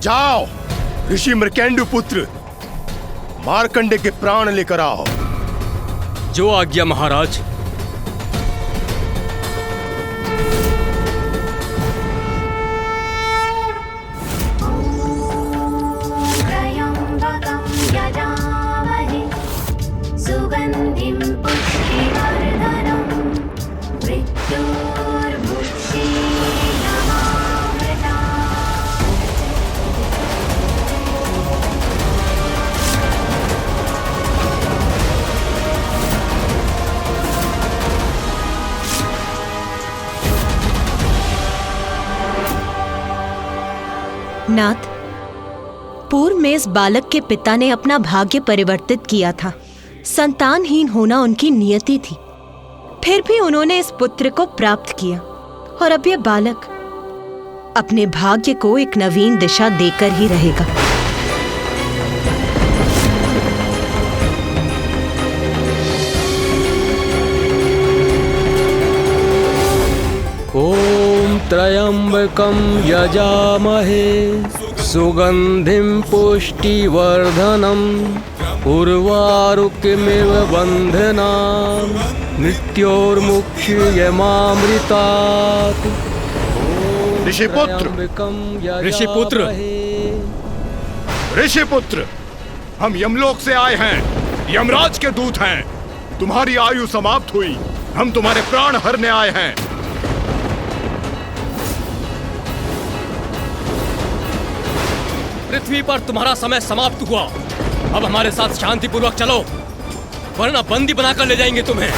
जाओ, ऋषि मृकेंडु पुत्र मार्कंडे के प्राण लेकर आओ। जो आज्ञा महाराज। नाथ, पूर्व में इस बालक के पिता ने अपना भाग्य परिवर्तित किया था। संतानहीन होना उनकी नियति थी। फिर भी उन्होंने इस पुत्र को प्राप्त किया और अब यह बालक अपने भाग्य को एक नवीन दिशा देकर ही रहेगा। ओम त्र्यंबकं यजामहे सुगंधिं पुष्टिवर्धनम् उर्वारुकमिव बन्धनान् मृत्योर्मुक्षीयमामृतात्। ऋषिपुत्र, ऋषिपुत्र, हम यमलोक से आए हैं, यमराज के दूत हैं। तुम्हारी आयु समाप्त हुई, हम तुम्हारे प्राण हरने आए हैं। पृथ्वी पर तुम्हारा समय समाप्त हुआ। अब हमारे साथ शांतिपूर्वक चलो, वरना बंदी बनाकर ले जाएंगे तुम्हें।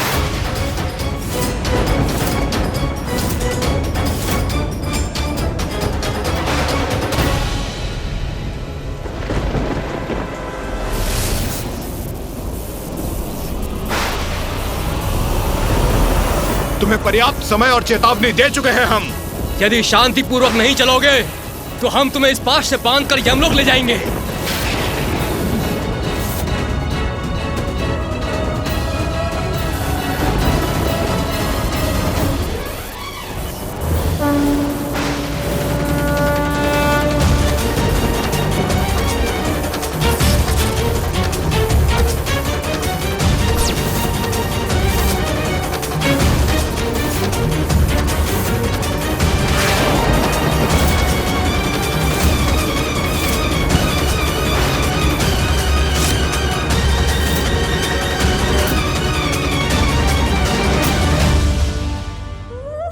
तुम्हें पर्याप्त समय और चेतावनी दे चुके हैं हम। यदि शांतिपूर्वक नहीं चलोगे तो हम तुम्हें इस पाश से बांधकर यमलोक ले जाएंगे।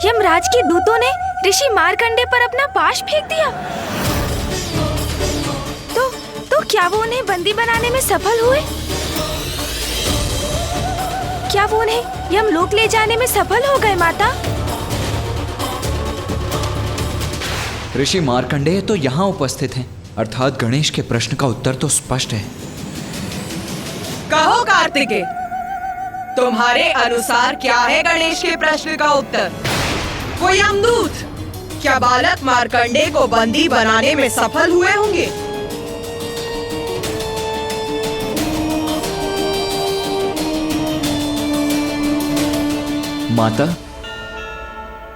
यमराज के दूतों ने ऋषि मार्कंडे पर अपना पाश फेंक दिया। तो क्या वो उन्हें बंदी बनाने में सफल हुए? क्या वो उन्हें यमलोक ले जाने में सफल हो गए माता? ऋषि मार्कंडेय तो यहाँ उपस्थित हैं, अर्थात गणेश के प्रश्न का उत्तर तो स्पष्ट है। कहो कार्तिकेय, तुम्हारे अनुसार क्या है गणेश के प्रश्न का उत्तर? वो यमदूत क्या बालक मार्कंडेय को बंदी बनाने में सफल हुए होंगे? माता,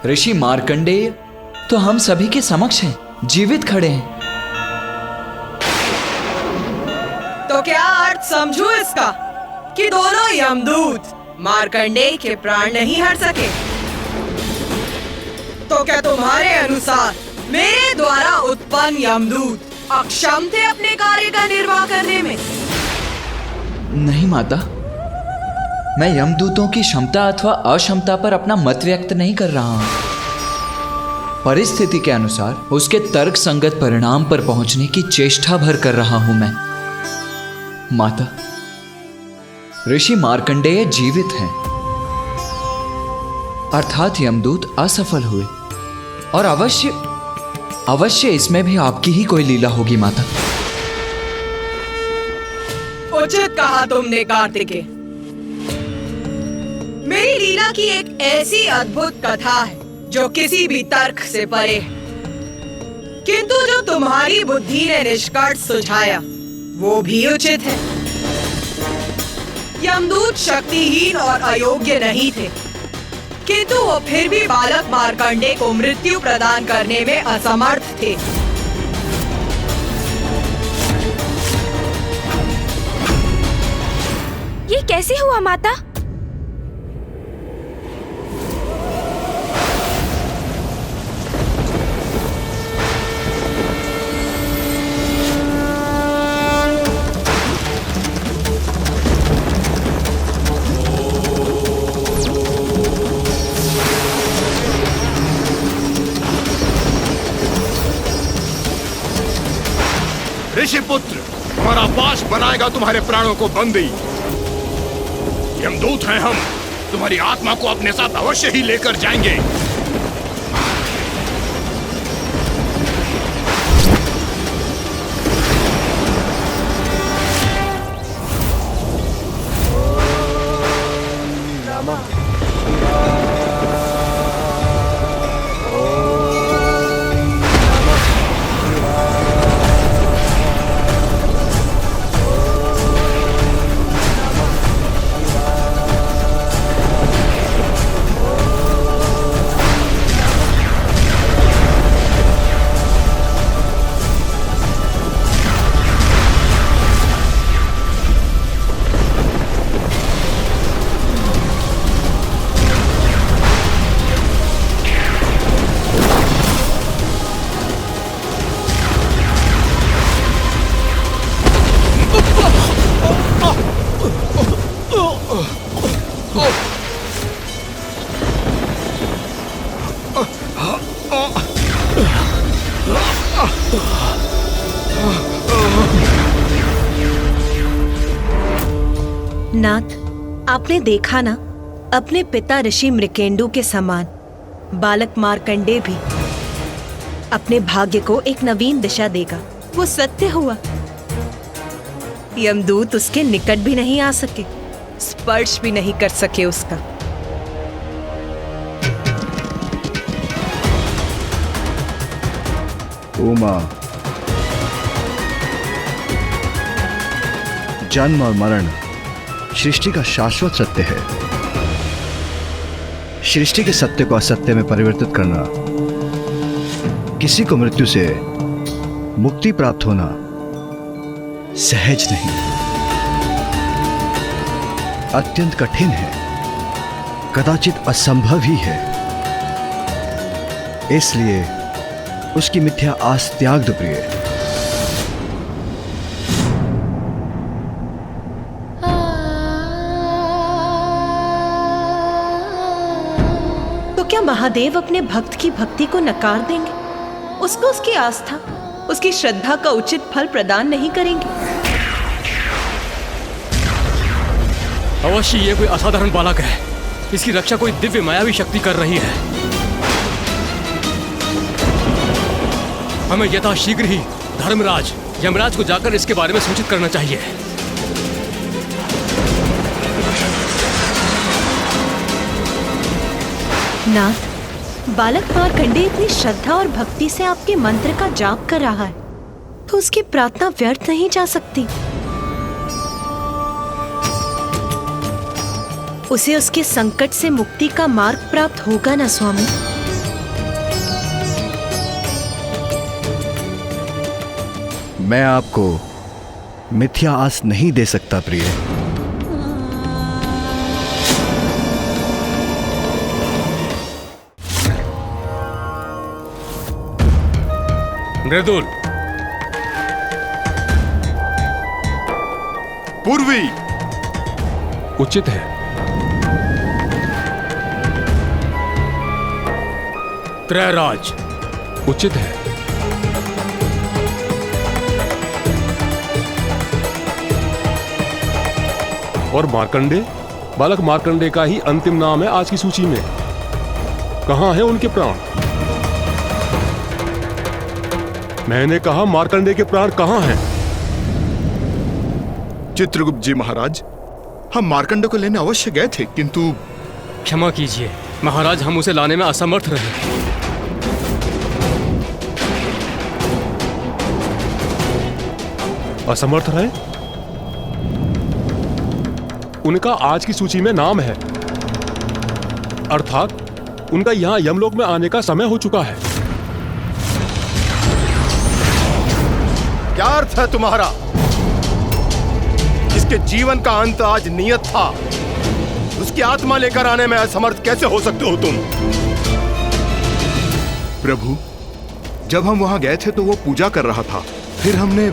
ऋषि मार्कंडेय तो हम सभी के समक्ष हैं, जीवित खड़े हैं। तो क्या अर्थ समझू इसका कि दोनों यमदूत मार्कंडेय के प्राण नहीं हर सके? तो क्या तुम्हारे अनुसार मेरे द्वारा उत्पन्न यमदूत अक्षम थे अपने कार्य का निर्वाह करने में? नहीं माता, मैं यमदूतों की क्षमता अथवा अक्षमता पर अपना मत व्यक्त नहीं कर रहा हूं। परिस्थिति के अनुसार उसके तर्क संगत परिणाम पर पहुंचने की चेष्टा भर कर रहा हूं मैं। माता, ऋषि मार्कंडेय जीवित हैं, अर्थात यमदूत असफल हुए, और अवश्य इसमें भी आपकी ही कोई लीला होगी माता। उचित कहा तुमने कार्तिकेय। मेरी लीला की एक ऐसी अद्भुत कथा है जो किसी भी तर्क से परे है, किंतु जो तुम्हारी बुद्धि ने निष्कर्ष सुझाया वो भी उचित है। यमदूत शक्तिहीन और अयोग्य नहीं थे, किंतु वो फिर भी बालक मार्कंडेय को मृत्यु प्रदान करने में असमर्थ थे। ये कैसे हुआ माता? ऋषिपुत्र, हमारा पाश बनाएगा तुम्हारे प्राणों को बंदी। यमदूत हैं हम, तुम्हारी आत्मा को अपने साथ अवश्य ही लेकर जाएंगे। नाथ, आपने देखा ना, अपने पिता ऋषि मृकेंडु के समान बालक मार्कंडेय भी अपने भाग्य को एक नवीन दिशा देगा। वो सत्य हुआ। यमदूत उसके निकट भी नहीं आ सके, स्पर्श भी नहीं कर सके उसका। उमा, जन्म और मरण सृष्टि का शाश्वत सत्य है। सृष्टि के सत्य को असत्य में परिवर्तित करना, किसी को मृत्यु से मुक्ति प्राप्त होना सहज नहीं, अत्यंत कठिन है, कदाचित असंभव ही है। इसलिए उसकी मिथ्या आस त्याग दो प्रिय। तो क्या महादेव अपने भक्त की भक्ति को नकार देंगे? उसको उसकी आस्था, उसकी श्रद्धा का उचित फल प्रदान नहीं करेंगे? अवश्य ये कोई असाधारण बालक है। इसकी रक्षा कोई दिव्य मायावी शक्ति कर रही है। हमें यथाशीघ्र ही धर्मराज यमराज को जाकर इसके बारे में सूचित करना चाहिए। नाथ, बालक मार्कंडेय इतनी श्रद्धा और भक्ति से आपके मंत्र का जाप कर रहा है, तो उसकी प्रार्थना व्यर्थ नहीं जा सकती। उसे उसके संकट से मुक्ति का मार्ग प्राप्त होगा ना स्वामी? मैं आपको मिथ्या आस नहीं दे सकता प्रिय। मृदुल, पूर्वी, उचित है। त्रयराज, उचित है। और मार्कंडे, बालक मार्कंडे का ही अंतिम नाम है आज की सूची में। कहां है उनके प्राण? मैंने कहा मार्कंडे के प्राण कहां हैं? चित्रगुप्त जी महाराज, हम मार्कंडे को लेने अवश्य गए थे, किंतु क्षमा कीजिए महाराज, हम उसे लाने में असमर्थ रहे। असमर्थ रहे? उनका आज की सूची में नाम है, अर्थात उनका यहां यमलोक में आने का समय हो चुका है। क्या अर्थ है तुम्हारा? जिसके जीवन का अंत आज नियत था, उसकी आत्मा लेकर आने में असमर्थ कैसे हो सकते हो तुम? प्रभु, जब हम वहां गए थे तो वो पूजा कर रहा था, फिर हमने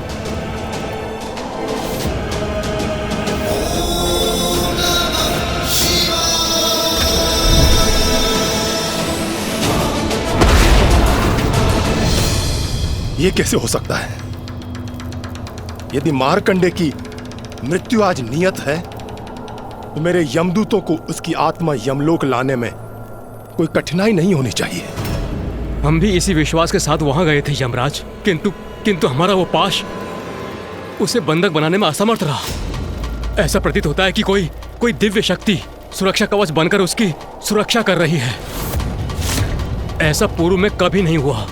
ये कैसे हो सकता है? यदि मार्कंडे की मृत्यु आज नियत है तो मेरे यमदूतों को उसकी आत्मा यमलोक लाने में कोई कठिनाई नहीं होनी चाहिए। हम भी इसी विश्वास के साथ वहां गए थे यमराज, किंतु हमारा वो पाश उसे बंधक बनाने में असमर्थ रहा। ऐसा प्रतीत होता है कि कोई दिव्य शक्ति सुरक्षा कवच बनकर उसकी सुरक्षा कर रही है। ऐसा पूर्व में कभी नहीं हुआ।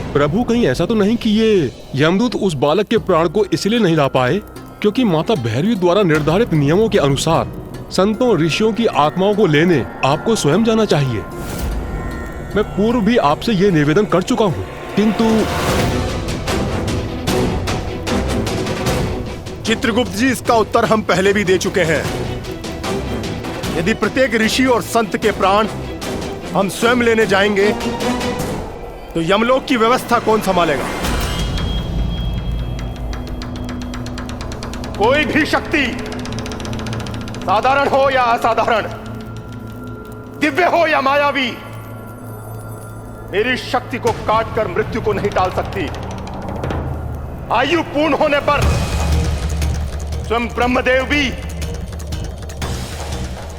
प्रभु, कहीं ऐसा तो नहीं कि ये यमदूत उस बालक के प्राण को इसलिए नहीं ला पाए क्योंकि माता भैरवी द्वारा निर्धारित नियमों के अनुसार संतों ऋषियों की आत्माओं को लेने आपको स्वयं जाना चाहिए। मैं पूर्व भी आपसे यह निवेदन कर चुका हूं, किंतु चित्रगुप्त जी, इसका उत्तर हम पहले भी दे चुके हैं। यदि प्रत्येक ऋषि और संत के प्राण हम स्वयं लेने जाएंगे तो यमलोक की व्यवस्था कौन संभालेगा? कोई भी शक्ति, साधारण हो या असाधारण, दिव्य हो या मायावी, मेरी शक्ति को काटकर मृत्यु को नहीं टाल सकती। आयु पूर्ण होने पर स्वयं ब्रह्मदेव भी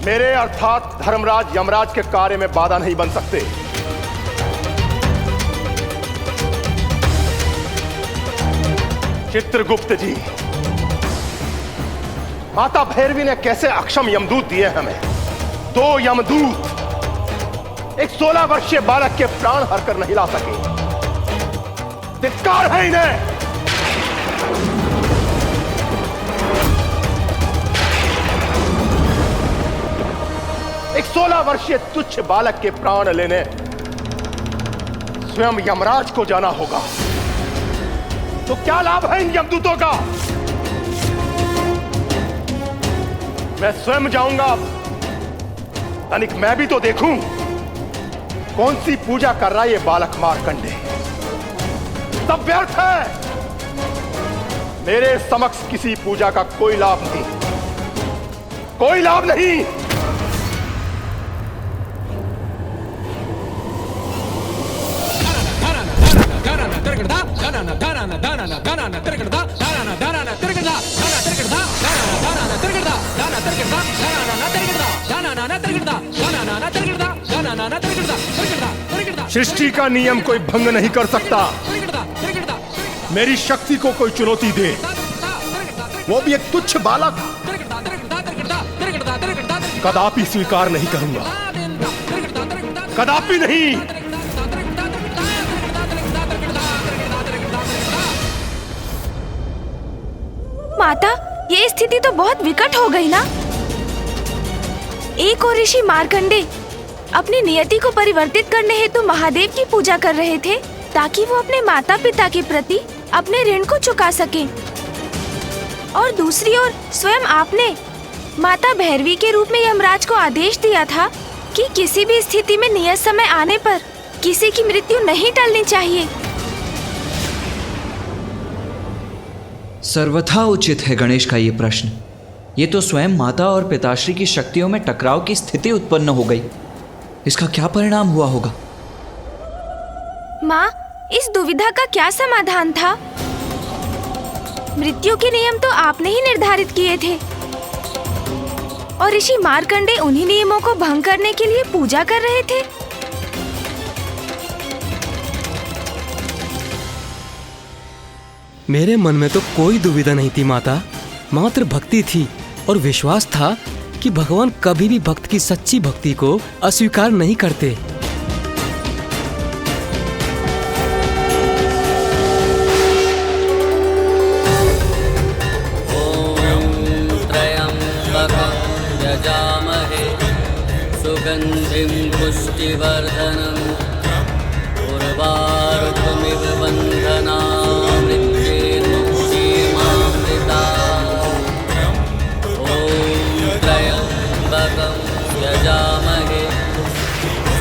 मेरे अर्थात धर्मराज यमराज के कार्य में बाधा नहीं बन सकते। चित्रगुप्त जी, माता भैरवी ने कैसे अक्षम यमदूत दिए हमें? 2 यमदूत एक 16 वर्षीय बालक के प्राण हरकर नहीं ला सके। धिक्कार है इन्हें। एक 16 वर्षीय तुच्छ बालक के प्राण लेने स्वयं यमराज को जाना होगा। तो क्या लाभ है इन यमदूतों का? मैं स्वयं जाऊंगा, तनिक मैं भी तो देखूं कौन सी पूजा कर रहा है ये बालक मार्कंडे। सब व्यर्थ है। मेरे समक्ष किसी पूजा का कोई लाभ नहीं, कोई लाभ नहीं। सृष्टि का नियम कोई भंग नहीं कर सकता। मेरी शक्ति को कोई चुनौती दे, वो भी एक तुच्छ बालक, कदापि स्वीकार नहीं करूंगा, कदापि नहीं। माता, ये स्थिति तो बहुत विकट हो गई ना। एक और ऋषि मार्कंडे अपनी नियति को परिवर्तित करने हेतु महादेव की पूजा कर रहे थे ताकि वो अपने माता पिता के प्रति अपने ऋण को चुका सके, और दूसरी ओर स्वयं आपने माता भैरवी के रूप में यमराज को आदेश दिया था कि किसी भी स्थिति में नियत समय आने पर किसी की मृत्यु नहीं टलनी चाहिए। सर्वथा उचित है गणेश का ये प्रश्न। ये तो स्वयं माता और पिताश्री की शक्तियों में टकराव की स्थिति उत्पन्न हो गई। इसका क्या परिणाम हुआ होगा? माँ, इस दुविधा का क्या समाधान था? मृत्यु के नियम तो आपने ही निर्धारित किए थे और ऋषि मार्कंडे उन्हीं नियमों को भंग करने के लिए पूजा कर रहे थे। मेरे मन में तो कोई दुविधा नहीं थी माता, मात्र भक्ति थी और विश्वास था कि भगवान कभी भी भक्त की सच्ची भक्ति को अस्वीकार नहीं करते। यजामहे सुगंधिं पुष्टिवर्धनम् उर्वारुकमिव बन्धनान्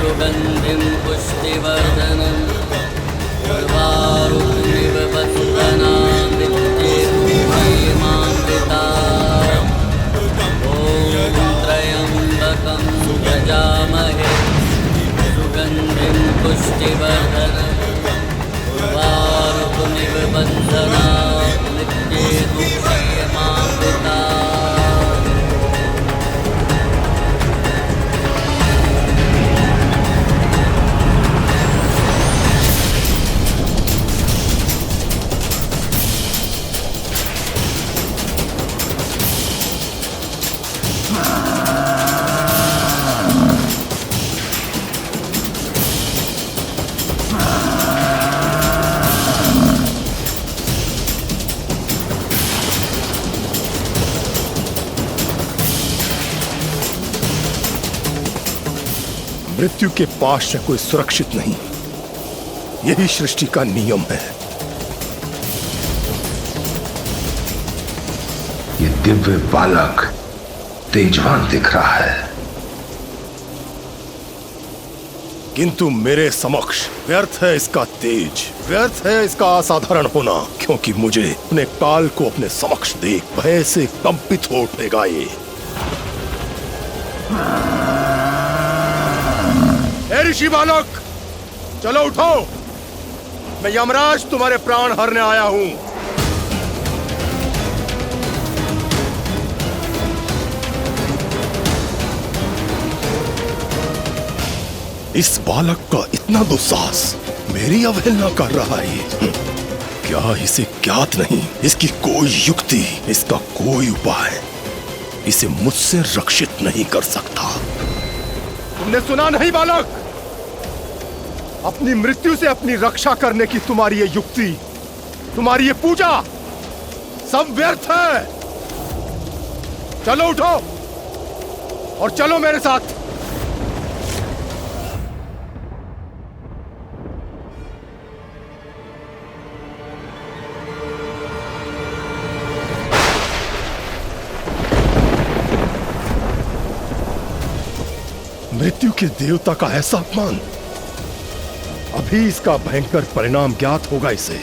सुगन्धिं पुष्टिवर्धनम् उर्वारुकमिव बन्धनान् नित्येतुमयीमामृताम् ॐ त्र्यम्बकं यजामहे सुगन्धिं पुष्टिवर्धनम् उर्वारुकमिव बन्धनान् नित्येतुमयीमामृताम् मृत्यु के पास में कोई सुरक्षित नहीं, यही सृष्टि का नियम है। ये दिव्य बालक तेजवान दिख रहा है, किंतु मेरे समक्ष व्यर्थ है इसका तेज, व्यर्थ है इसका असाधारण होना, क्योंकि मुझे अपने काल को अपने समक्ष देख भय से कंपित हो उठेगा ये। ऋषि बालक, चलो उठो, मैं यमराज तुम्हारे प्राण हरने आया हूं। इस बालक का इतना दुस्साहस, मेरी अवहेलना कर रहा है। क्या इसे ज्ञात नहीं, इसकी कोई युक्ति, इसका कोई उपाय इसे मुझसे रक्षित नहीं कर सकता। तुमने सुना नहीं बालक, अपनी मृत्यु से अपनी रक्षा करने की तुम्हारी ये युक्ति, तुम्हारी ये पूजा सब व्यर्थ है। चलो उठो और चलो मेरे साथ। मृत्यु के देवता का ऐसा अपमान, अभी इसका भयंकर परिणाम ज्ञात होगा इसे।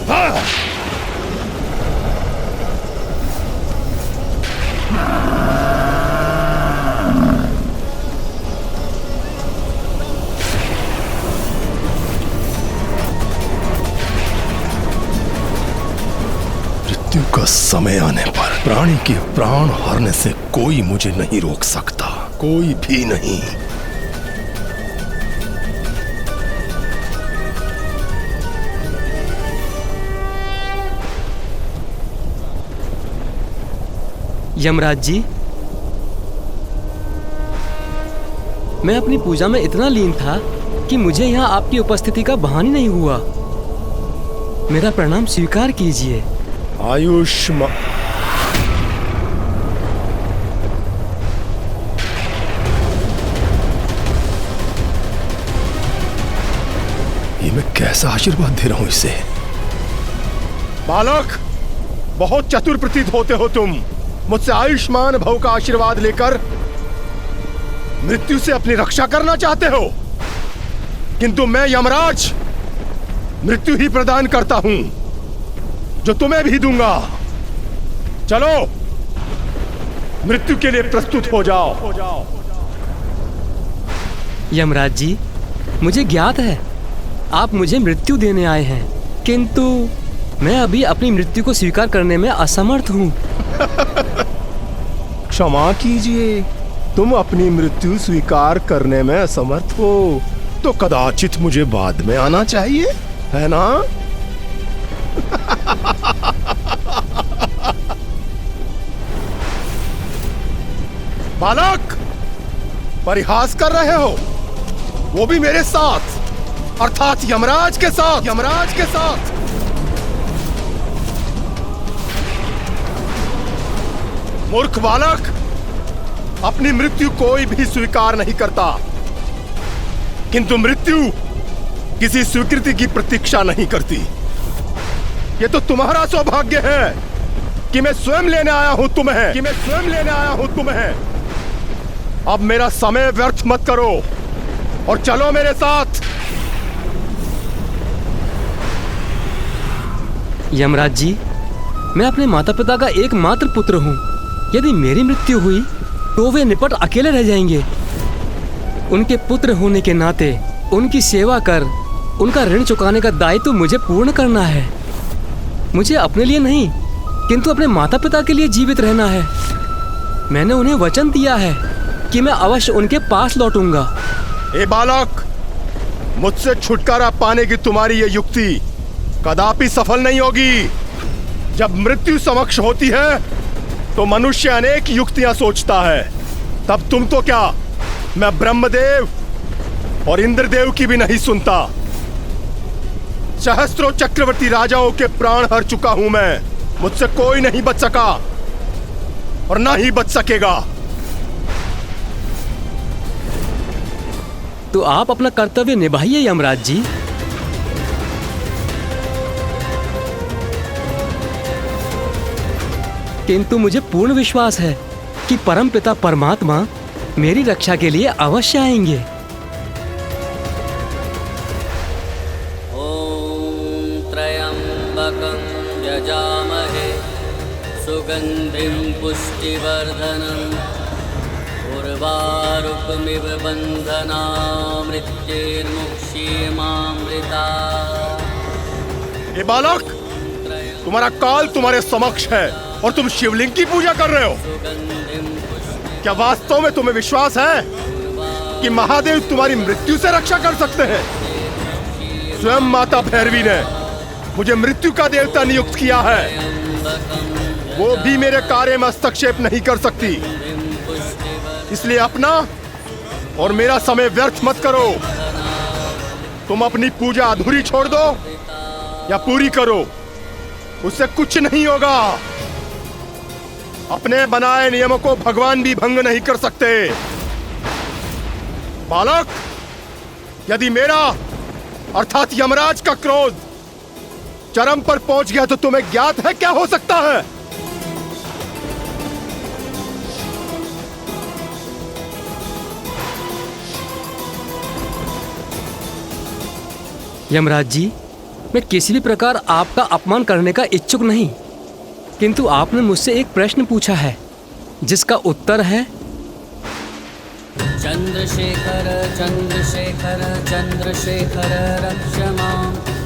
हाँ! का समय आने पर प्राणी के प्राण हरने से कोई मुझे नहीं रोक सकता, कोई भी नहीं। यमराज जी, मैं अपनी पूजा में इतना लीन था कि मुझे यहाँ आपकी उपस्थिति का भान ही नहीं हुआ। मेरा प्रणाम स्वीकार कीजिए। आयुष्मान। ये मैं कैसा आशीर्वाद दे रहा हूं इसे? बालक, बहुत चतुर प्रतीत होते हो तुम। मुझसे आयुष्मान भव का आशीर्वाद लेकर मृत्यु से अपनी रक्षा करना चाहते हो, किंतु मैं यमराज मृत्यु ही प्रदान करता हूं, जो तुम्हें भी दूंगा। चलो मृत्यु के लिए प्रस्तुत हो जाओ। यमराज जी, मुझे ज्ञात है आप मुझे मृत्यु देने आए हैं, किंतु मैं अभी अपनी मृत्यु को स्वीकार करने में असमर्थ हूँ। क्षमा कीजिए, तुम अपनी मृत्यु स्वीकार करने में असमर्थ हो तो कदाचित मुझे बाद में आना चाहिए, है ना? बालक, परिहास कर रहे हो, वो भी मेरे साथ, अर्थात यमराज के साथ। यमराज के साथ मूर्ख बालक, अपनी मृत्यु कोई भी स्वीकार नहीं करता, किंतु मृत्यु किसी स्वीकृति की प्रतीक्षा नहीं करती। ये तो तुम्हारा सौभाग्य है कि मैं स्वयं लेने आया हूं तुम्हें। अब मेरा समय व्यर्थ मत करो और चलो मेरे साथ। यमराज जी, मैं अपने माता पिता का एकमात्र पुत्र हूँ। यदि मेरी मृत्यु हुई तो वे निपट अकेले रह जाएंगे। उनके पुत्र होने के नाते उनकी सेवा कर उनका ऋण चुकाने का दायित्व मुझे पूर्ण करना है। मुझे अपने लिए नहीं किंतु अपने माता पिता के लिए जीवित रहना है। मैंने उन्हें वचन दिया है कि मैं अवश्य उनके पास लौटूंगा। ए बालक, मुझसे छुटकारा पाने की तुम्हारी ये युक्ति कदापि सफल नहीं होगी। जब मृत्यु समक्ष होती है तो मनुष्य अनेक युक्तियां सोचता है। तब तुम तो क्या, मैं ब्रह्मदेव और इंद्रदेव की भी नहीं सुनता। सहस्त्रों चक्रवर्ती राजाओं के प्राण हर चुका हूं मैं। मुझसे कोई नहीं बच सका और ना ही बच सकेगा। तो आप अपना कर्तव्य निभाइए यमराज जी। किंतु मुझे पूर्ण विश्वास है कि परमपिता परमात्मा मेरी रक्षा के लिए अवश्य आएंगे। ओम त्र्यंबकं यजामहे सुगंधिं पुष्टिवर्धनम् उर्वारुकमिव बन्धनान् मृत्युर्मुक्षीयमामृता। ये बालक, तुम्हारा काल तुम्हारे समक्ष है और तुम शिवलिंग की पूजा कर रहे हो। क्या वास्तव में तुम्हें विश्वास है कि महादेव तुम्हारी मृत्यु से रक्षा कर सकते हैं? स्वयं माता भैरवी ने मुझे मृत्यु का देवता नियुक्त किया है। वो भी मेरे कार्य में हस्तक्षेप नहीं कर सकती। इसलिए अपना और मेरा समय व्यर्थ मत करो। तुम अपनी पूजा अधूरी छोड़ दो या पूरी करो, उससे कुछ नहीं होगा। अपने बनाए नियमों को भगवान भी भंग नहीं कर सकते। बालक, यदि मेरा अर्थात यमराज का क्रोध चरम पर पहुंच गया तो तुम्हें ज्ञात है क्या हो सकता है? यमराज जी, मैं किसी भी प्रकार आपका अपमान करने का इच्छुक नहीं, किंतु आपने मुझसे एक प्रश्न पूछा है जिसका उत्तर है चंद्रशेखर चंद्रशेखर चंद्रशेखर रक्ष मां।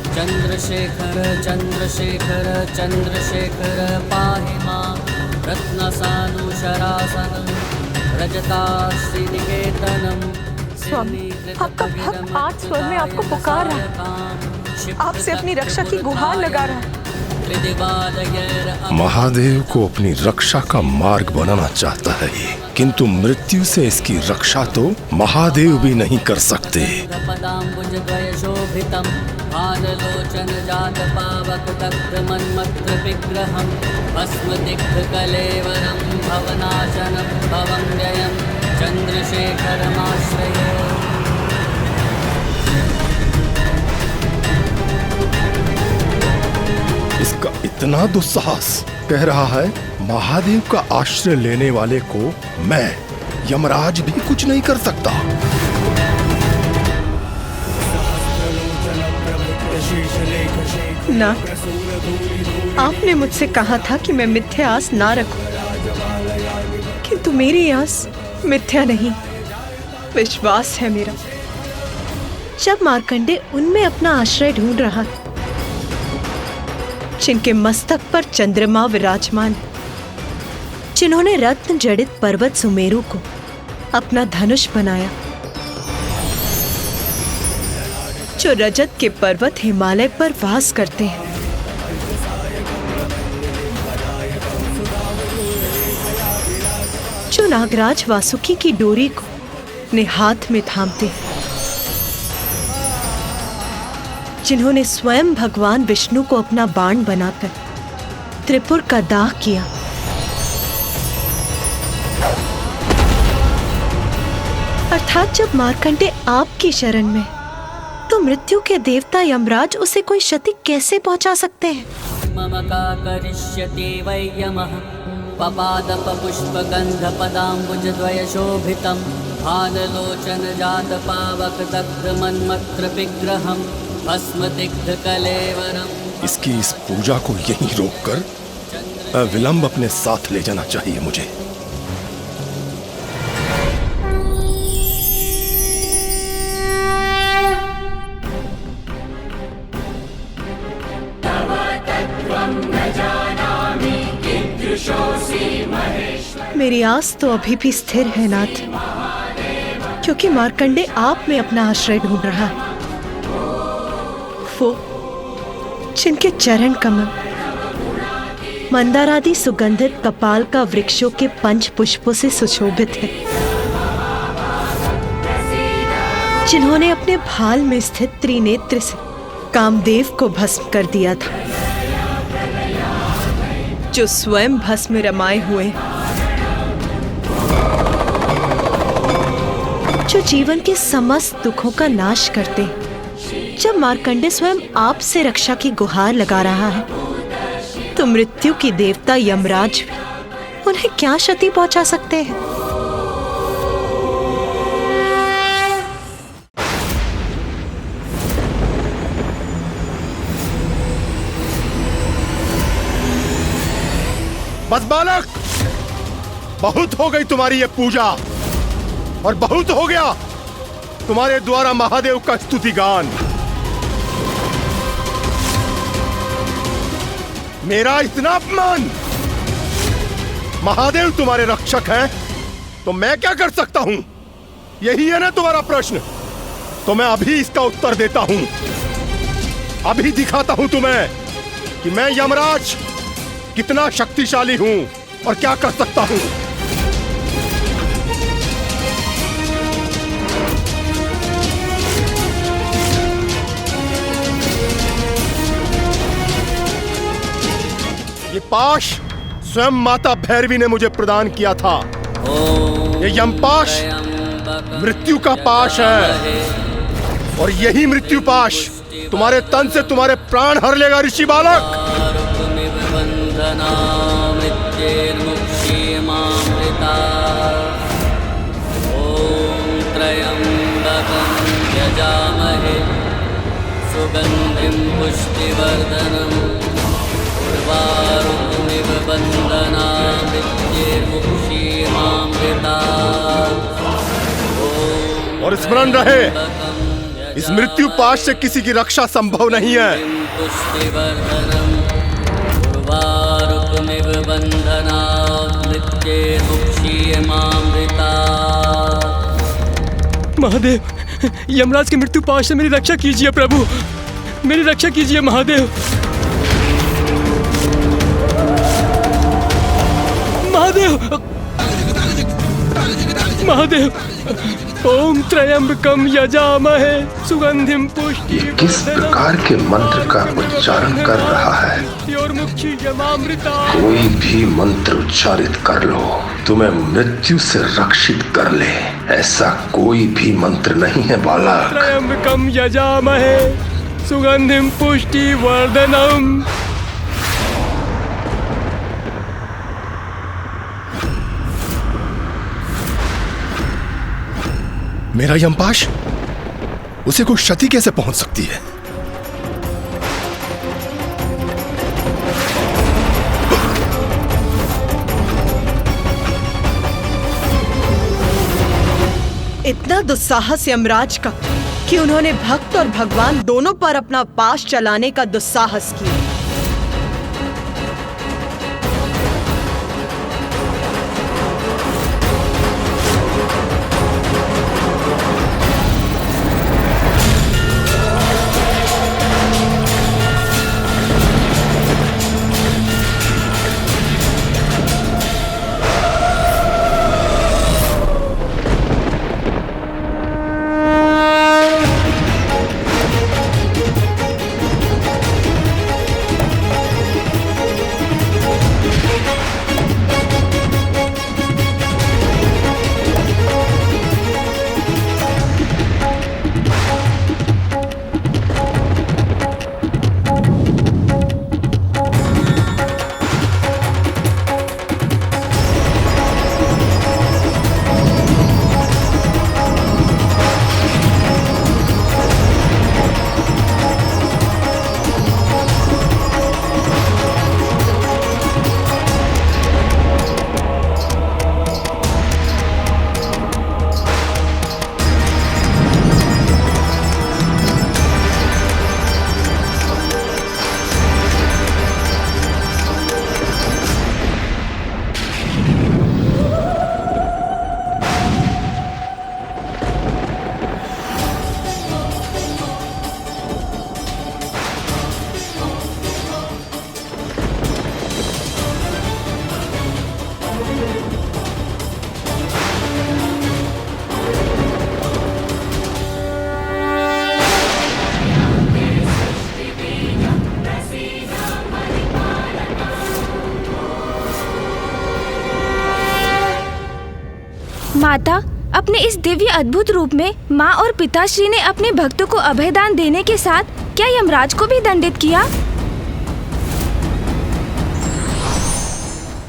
चंद्रशेखर चंद्रशेखर चंद्रशेखर पाहि मां। रत्नसानुशरासनं रजताश्रीनिकेतनं। स्वामी, आपका भक्त 8 स्वर में आपको पुकार रहा है, आपसे अपनी रक्षा की गुहार लगा रहा है। महादेव को अपनी रक्षा का मार्ग बनाना चाहता है ये, किंतु मृत्यु से इसकी रक्षा तो महादेव भी नहीं कर सकते। चंद्रशेखरमाश्रये। इसका इतना दुस्साहस, कह रहा है महादेव का आश्रय लेने वाले को मैं यमराज भी कुछ नहीं कर सकता। ना, आपने मुझसे कहा था कि मैं मिथ्या आस ना रखूं, किंतु मेरी आस मिथ्या नहीं, विश्वास है मेरा। जब मार्कंडे उनमें अपना आश्रय ढूंढ रहा है जिनके मस्तक पर चंद्रमा विराजमान है, जिन्होंने रत्न जड़ित पर्वत सुमेरु को अपना धनुष बनाया, जो रजत के पर्वत हिमालय पर वास करते हैं, जो नागराज वासुकी की डोरी को अपने हाथ में थामते हैं, जिन्होंने स्वयं भगवान विष्णु को अपना बाण बनाकर त्रिपुर का दाह किया, अर्थात जब मार्कंडे आपकी शरण में, तो मृत्यु के देवता यमराज उसे कोई क्षति कैसे पहुंचा सकते हैं? मम का करिष्यति वै यमः पपादपपुष्पगन्धपदाम्बुजद्वयशोभितं भाललोचनजातपावकदग्धमन्मत्रविग्रहं भस्मदिग्धकलेवरम्। इसकी इस पूजा को यहीं रोककर अविलंब अपने साथ ले जाना चाहिए मुझे। मेरी आस तो अभी भी स्थिर है नाथ, क्योंकि मार्कंडे आप में अपना आश्रय ढूंढ रहा है। वो जिनके चरण कमल मंदारादि सुगंधित कपाल का वृक्षों के पंच पुष्पों से सुशोभित है, जिन्होंने अपने भाल में स्थित त्रिनेत्र से कामदेव को भस्म कर दिया था, जो स्वयं भस्म में रमाए हुए, जो जीवन के समस्त दुखों का नाश करते हैं। जब मार्कंडे स्वयं आप से रक्षा की गुहार लगा रहा है, तो मृत्यु की देवता यमराज भी उन्हें क्या क्षति पहुंचा सकते हैं? बस बालक, बहुत हो गई तुम्हारी ये पूजा, और बहुत हो गया तुम्हारे द्वारा महादेव का स्तुति गान। मेरा इतना अपमान। महादेव तुम्हारे रक्षक हैं, तो मैं क्या कर सकता हूं? यही है ना तुम्हारा प्रश्न? तो मैं अभी इसका उत्तर देता हूं। अभी दिखाता हूं तुम्हें कि मैं यमराज कितना शक्तिशाली हूं और क्या कर सकता हूं। ये पाश स्वयं माता भैरवी ने मुझे प्रदान किया था। ये यमपाश मृत्यु का पाश है, और यही मृत्यु पाश तुम्हारे तन से तुम्हारे प्राण हर लेगा ऋषि बालक। सुगंधिं पुष्टिवर्धनम् उर्वारुकमिव बन्धनामृत्यैर्मुक्षीमामृतात्। और स्मरण रहे, इस मृत्यु पाश से किसी की रक्षा संभव नहीं है। पुष्टिवर्धनम् उर्वारुकमिव बन्धनात् मृत्यैर्मुक्षीमामृतात्। महादेव, यमराज के मृत्यु पाश से मेरी रक्षा कीजिए प्रभु, मेरी रक्षा कीजिए महादेव। महादेव, महादेव, ओम त्र्यंबकम यजामहे सुगंधिम पुष्टि। ये किस प्रकार के मंत्र का उच्चारण कर रहा है? कोई भी मंत्र उच्चारित कर लो, तुम्हें मृत्यु से रक्षित कर ले, ऐसा कोई भी मंत्र नहीं है बालक। त्र्यंबकम यजामहे सुगंधिम पुष्टि वर्धनम। मेरा यमपाश, उसे कोई क्षति कैसे पहुंच सकती है? इतना दुस्साहस यमराज का कि उन्होंने भक्त और भगवान दोनों पर अपना पाश चलाने का दुस्साहस किया। माता, अपने इस दिव्य अद्भुत रूप में माँ और पिताश्री ने अपने भक्तों को अभयदान देने के साथ क्या यमराज को भी दंडित किया?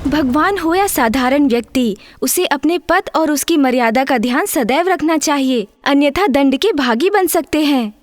भगवान हो या साधारण व्यक्ति, उसे अपने पद और उसकी मर्यादा का ध्यान सदैव रखना चाहिए, अन्यथा दंड के भागी बन सकते हैं।